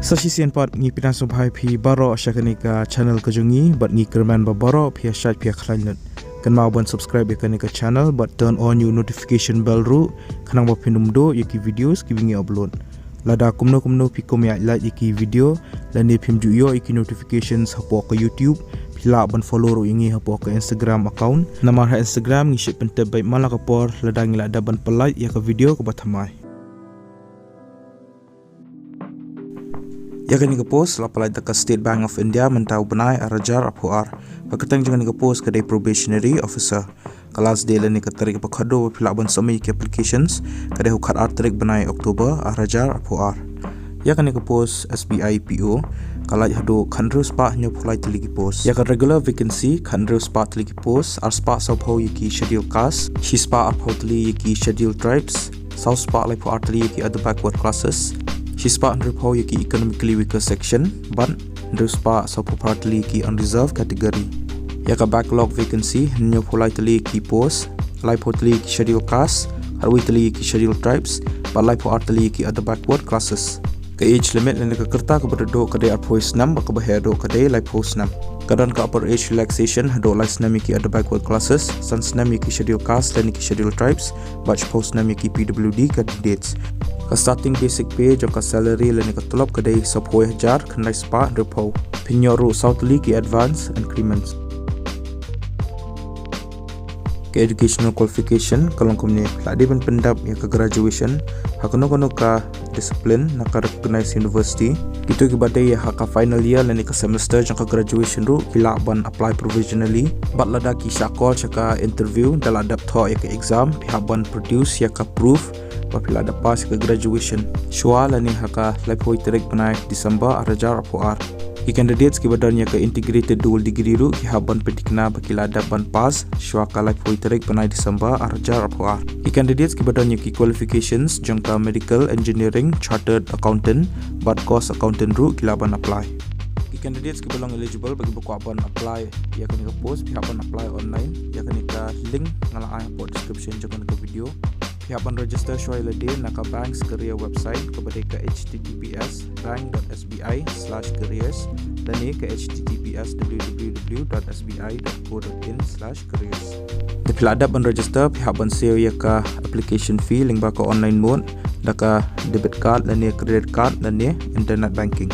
Sasisian part ngi pinan subhai phi baro syakani ka channel kajungi but ngi kerman ba baro phi syat phi khlainat kan mau ban subscribe yakani ka channel but turn on your notification bell ru kanang ba phinum do yaki videos ki wingi upload lada kumno phi kom ya like yaki video lani phim ju yo yaki notifications hapo ka YouTube pila ban follow ru ingi hapo ka Instagram account namar ha Instagram ngi ship pente bai malaka por lada ngi lada ban pelai ya ka video ka Thymmai yakani ka post la palai ka State Bank of India mentau benai arajar apuar pakatang jangan ka post ka probationary officer kelas de lani ka tarik pa khado pila ban samai ke applications ka de hukat artrik benai Oktober arajar apuar yakani ka post SBI PO kalai hado khandru spa nyo pulai teligi post yak regular vacancy khandru spa teligi post ar spa sapho yiki schedule caste shi spa apho teli yiki schedule tribes south spa lai pho arteli yiki other backward classes she spa under pau yaki economically weaker section but under spa support partly ki unreserved category yaka backlog vacancy nyo polai tali ki post lai potli ki schedule caste harwi tali ki schedule tribes but lai po artli ki other backward classes ka age limit lene ka kerta ka berdo ka de appois nam ka bahado ka de lai post nam kadan ka upper age relaxation hado lai snami ki other backward classes san snami ki schedule caste lene ki schedule tribes but post nami ki PWD candidates ka starting basic pay jo ka salary lene ka tulop ka dei sapoi hajar khnai spa repo pinyoru southly ki advance increments ka educational qualification kalongkom ni ladi ban pendap ya ka graduation hakono ka discipline na ka recognize university itu ki badai ya ka final year lene ka semester jo ka graduation ru kila ban apply provisionally but lada ki syakol ka interview dala dap tho ya ka exam pihak ban produce ya ka proof apabila ada pas ke graduation shua lani haka lipoi terek benai December arajar apuar ki candidates ki badannya ke integrated dual degree ru ki haban pedikna bakila dapan pas shua ka lipoi terek benai December arajar apuar ki candidates ki badannya ki qualifications jangka medical engineering chartered accountant but cost accountant ru kilaban apply ki candidates ki belong eligible bagi buku aban apply ya kan ke post pihak ban apply online ya kan ke link ngala ai description jangan ke video pihak ban register syai lede naka banks career website kepada ke https://bank.sbi/careers dan ke https://www.sbi.co.in/careers bila ada ban register pihak ban seo ya ka application fee link ba online mode daka debit card dan credit card dan internet banking